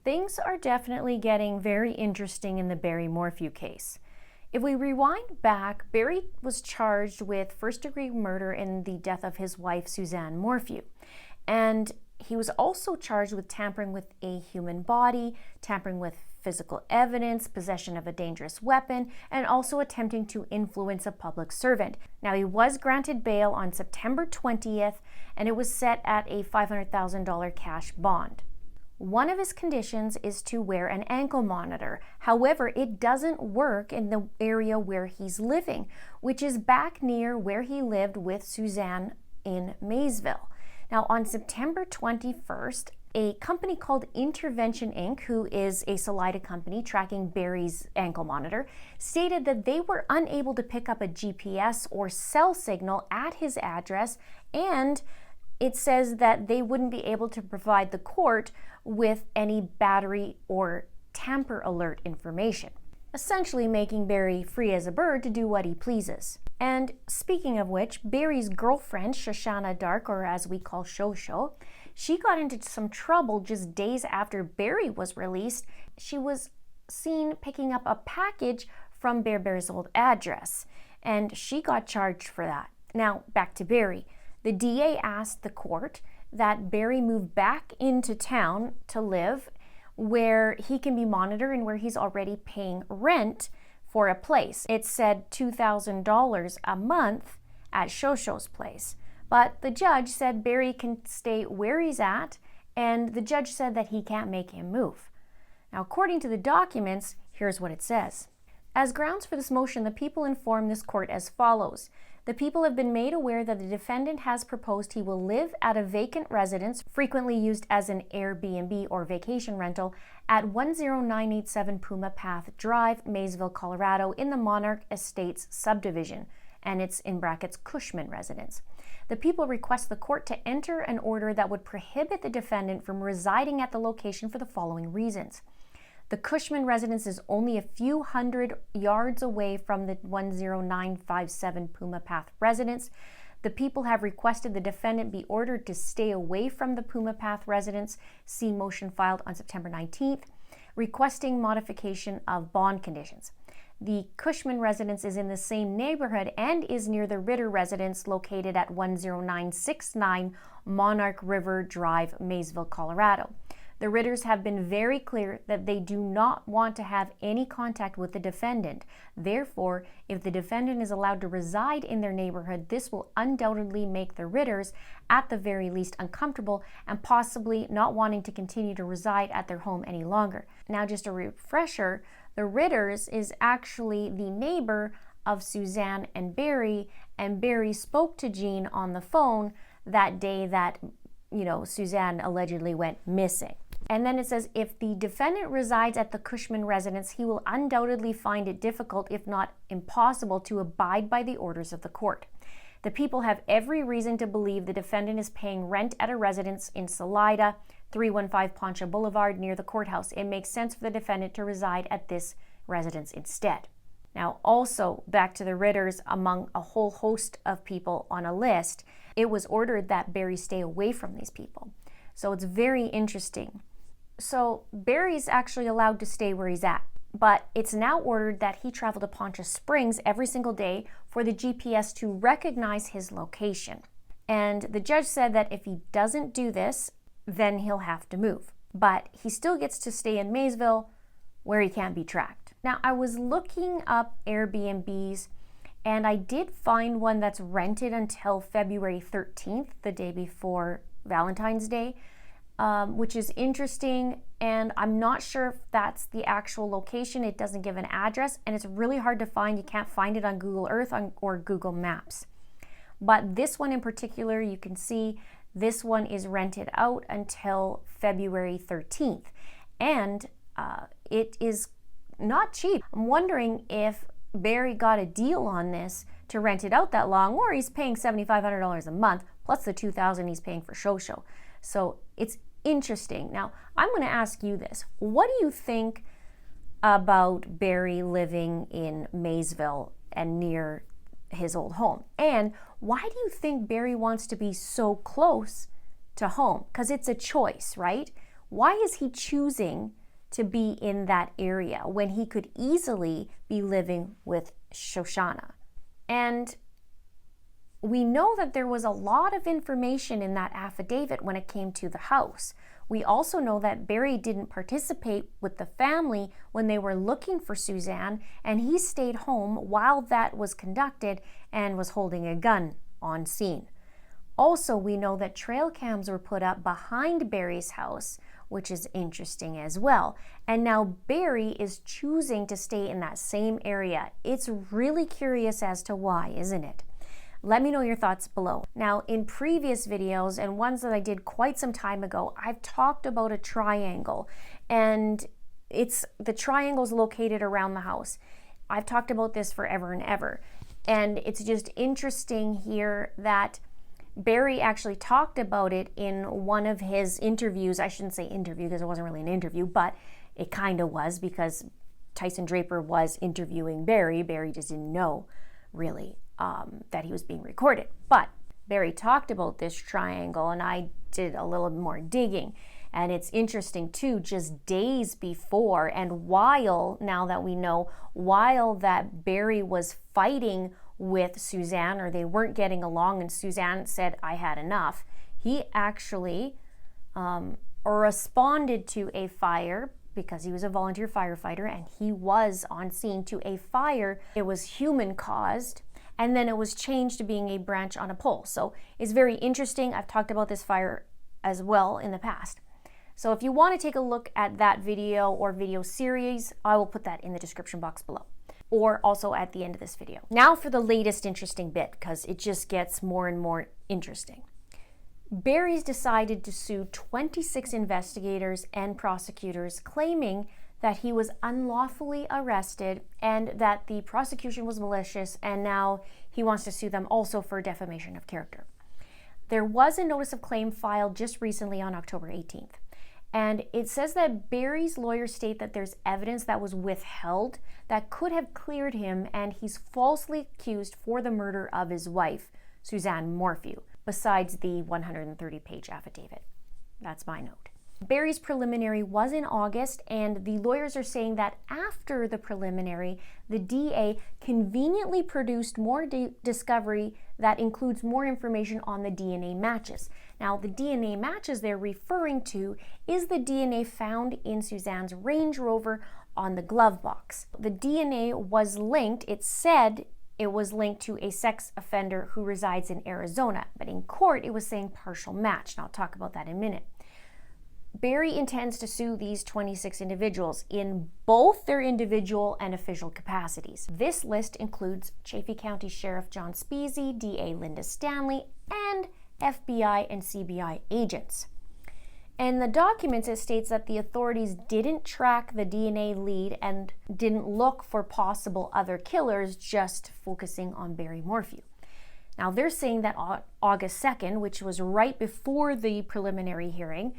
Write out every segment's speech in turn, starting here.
Things are definitely getting very interesting in the Barry Morphew case. If we rewind back, Barry was charged with first-degree murder in the death of his wife, Suzanne Morphew. And he was also charged with tampering with a human body, tampering with physical evidence, possession of a dangerous weapon, and also attempting to influence a public servant. Now, he was granted bail on September 20th, and it was set at a $500,000 cash bond. One of his conditions is to wear an ankle monitor. However, it doesn't work in the area where he's living, which is back near where he lived with Suzanne in Maysville. Now, on September 21st, a company called Intervention Inc., who is a Salida company tracking Barry's ankle monitor, stated that they were unable to pick up a GPS or cell signal at his address, and it says that they wouldn't be able to provide the court with any battery or tamper alert information, essentially making Barry free as a bird to do what he pleases. And speaking of which, Barry's girlfriend, Shoshana Darke, or as we call Shosho, she got into some trouble just days after Barry was released. She was seen picking up a package from Barry's old address, and she got charged for that. Now, back to Barry. The DA asked the court that Barry move back into town to live where he can be monitored and where he's already paying rent for a place. It said $2,000 a month at Shosho's place. But the judge said Barry can stay where he's at, and the judge said that he can't make him move. Now, according to the documents, here's what it says. As grounds for this motion, the people inform this court as follows. The people have been made aware that the defendant has proposed he will live at a vacant residence, frequently used as an Airbnb or vacation rental, at 10987 Puma Path Drive, Maysville, Colorado, in the Monarch Estates subdivision, and it's in brackets Cushman residence. The people request the court to enter an order that would prohibit the defendant from residing at the location for the following reasons. The Cushman residence is only a few hundred yards away from the 10957 Puma Path residence. The people have requested the defendant be ordered to stay away from the Puma Path residence. See motion filed on September 19th, requesting modification of bond conditions. The Cushman residence is in the same neighborhood and is near the Ritter residence located at 10969 Monarch River Drive, Maysville, Colorado. The Ritters have been very clear that they do not want to have any contact with the defendant. Therefore, if the defendant is allowed to reside in their neighborhood, this will undoubtedly make the Ritters, at the very least, uncomfortable and possibly not wanting to continue to reside at their home any longer. Now, just a refresher, the Ritters is actually the neighbor of Suzanne and Barry spoke to Jean on the phone that day that, Suzanne allegedly went missing. And then it says, if the defendant resides at the Cushman residence, he will undoubtedly find it difficult, if not impossible, to abide by the orders of the court. The people have every reason to believe the defendant is paying rent at a residence in Salida, 315 Poncha Boulevard, near the courthouse. It makes sense for the defendant to reside at this residence instead. Now, also, back to the Ritters, among a whole host of people on a list, it was ordered that Barry stay away from these people. So it's very interesting. So Barry's actually allowed to stay where he's at, but it's now ordered that he travel to Poncha Springs every single day for the GPS to recognize his location. And the judge said that if he doesn't do this, then he'll have to move. But he still gets to stay in Maysville where he can't be tracked. Now, I was looking up Airbnbs, and I did find one that's rented until February 13th, the day before Valentine's Day, which is interesting, and I'm not sure if that's the actual location. It doesn't give an address, and it's really hard to find. You can't find it on Google Earth or Google Maps. But this one in particular, you can see this one is rented out until February 13th, and it is not cheap. I'm wondering if Barry got a deal on this to rent it out that long, or he's paying $7,500 a month plus the $2,000 he's paying for Shosho. So it's interesting. Now, I'm going to ask you this. What do you think about Barry living in Maysville and near his old home? And why do you think Barry wants to be so close to home? Because it's a choice, right? Why is he choosing to be in that area when he could easily be living with Shoshana? And we know that there was a lot of information in that affidavit when it came to the house. We also know that Barry didn't participate with the family when they were looking for Suzanne, and he stayed home while that was conducted and was holding a gun on scene. Also, we know that trail cams were put up behind Barry's house, which is interesting as well. And now Barry is choosing to stay in that same area. It's really curious as to why, isn't it? Let me know your thoughts below. Now, in previous videos and ones that I did quite some time ago, I've talked about a triangle, and the triangle's located around the house. I've talked about this forever and ever, and it's just interesting here that Barry actually talked about it in one of his interviews. I shouldn't say interview because it wasn't really an interview, but it kind of was, because Tyson Draper was interviewing Barry. Barry just didn't know really that he was being recorded. But Barry talked about this triangle, and I did a little more digging. And it's interesting too, just days before and while, now that we know, while that Barry was fighting with Suzanne, or they weren't getting along and Suzanne said, "I had enough," he actually responded to a fire, because he was a volunteer firefighter and he was on scene, to a fire. It was human caused, and then it was changed to being a branch on a pole. So it's very interesting. I've talked about this fire as well in the past. So if you want to take a look at that video or video series, I will put that in the description box below, or also at the end of this video. Now for the latest interesting bit, because it just gets more and more interesting. Barry's decided to sue 26 investigators and prosecutors, claiming that he was unlawfully arrested and that the prosecution was malicious, and now he wants to sue them also for defamation of character. There was a notice of claim filed just recently on October 18th. And it says that Barry's lawyers state that there's evidence that was withheld that could have cleared him, and he's falsely accused for the murder of his wife, Suzanne Morphew, besides the 130-page affidavit. That's my note. Barry's preliminary was in August, and the lawyers are saying that after the preliminary, the DA conveniently produced more discovery that includes more information on the DNA matches. Now, the DNA matches they're referring to is the DNA found in Suzanne's Range Rover on the glove box. The DNA was linked, it said it was linked to a sex offender who resides in Arizona, but in court it was saying partial match, and I'll talk about that in a minute. Barry intends to sue these 26 individuals in both their individual and official capacities. This list includes Chaffee County Sheriff John Spezze, DA Linda Stanley, and FBI and CBI agents. In the documents, it states that the authorities didn't track the DNA lead and didn't look for possible other killers, just focusing on Barry Morphew. Now, they're saying that August 2nd, which was right before the preliminary hearing,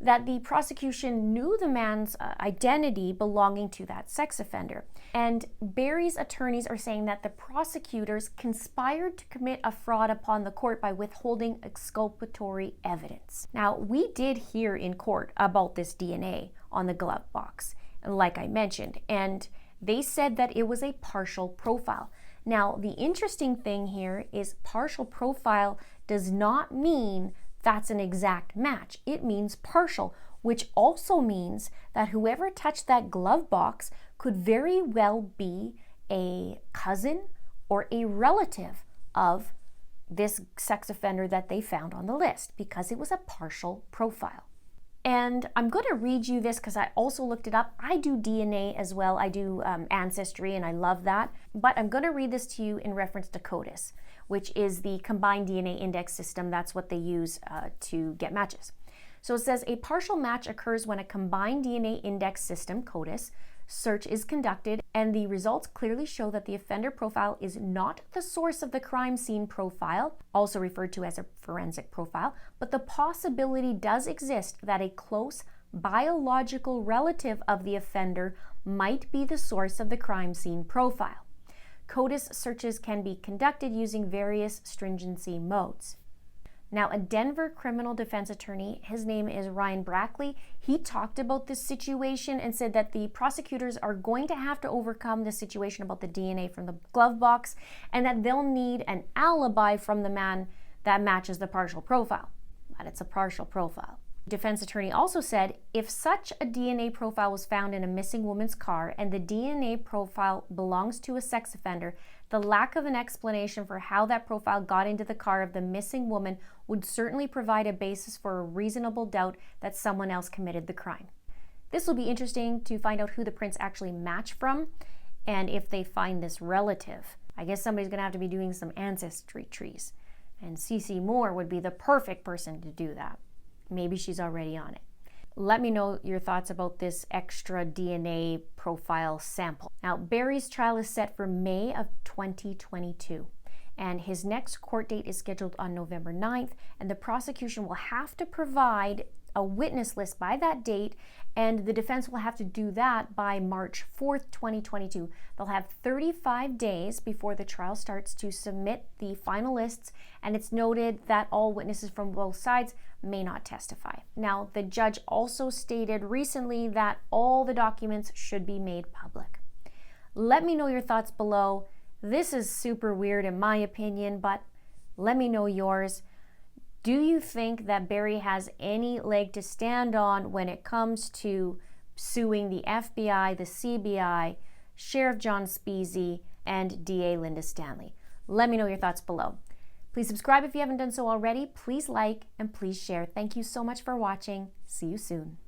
that the prosecution knew the man's identity belonging to that sex offender. And Barry's attorneys are saying that the prosecutors conspired to commit a fraud upon the court by withholding exculpatory evidence. Now, we did hear in court about this DNA on the glove box, like I mentioned, and they said that it was a partial profile. Now, the interesting thing here is partial profile does not mean that's an exact match. It means partial, which also means that whoever touched that glove box could very well be a cousin or a relative of this sex offender that they found on the list, because it was a partial profile. And I'm going to read you this because I also looked it up. I do DNA as well. I do Ancestry, and I love that. But I'm going to read this to you in reference to CODIS, which is the Combined DNA Index System. That's what they use to get matches. So it says a partial match occurs when a Combined DNA Index System, CODIS, search is conducted, and the results clearly show that the offender profile is not the source of the crime scene profile, also referred to as a forensic profile, but the possibility does exist that a close biological relative of the offender might be the source of the crime scene profile. CODIS searches can be conducted using various stringency modes. Now, a Denver criminal defense attorney, his name is Ryan Brackley, he talked about this situation and said that the prosecutors are going to have to overcome the situation about the DNA from the glove box and that they'll need an alibi from the man that matches the partial profile. But it's a partial profile. Defense attorney also said if such a DNA profile was found in a missing woman's car and the DNA profile belongs to a sex offender, the lack of an explanation for how that profile got into the car of the missing woman would certainly provide a basis for a reasonable doubt that someone else committed the crime. This will be interesting to find out who the prints actually match from and if they find this relative. I guess somebody's going to have to be doing some ancestry trees, and CeCe Moore would be the perfect person to do that. Maybe she's already on it. Let me know your thoughts about this extra DNA profile sample. Now, Barry's trial is set for May of 2022, and his next court date is scheduled on November 9th, and the prosecution will have to provide a witness list by that date, and the defense will have to do that by March 4th, 2022. They'll have 35 days before the trial starts to submit the final lists, and it's noted that all witnesses from both sides may not testify. Now, the judge also stated recently that all the documents should be made public. Let me know your thoughts below. This is super weird in my opinion, but let me know yours. Do you think that Barry has any leg to stand on when it comes to suing the FBI, the CBI, Sheriff John Spezze, and DA Linda Stanley? Let me know your thoughts below. Please subscribe if you haven't done so already. Please like and please share. Thank you so much for watching. See you soon.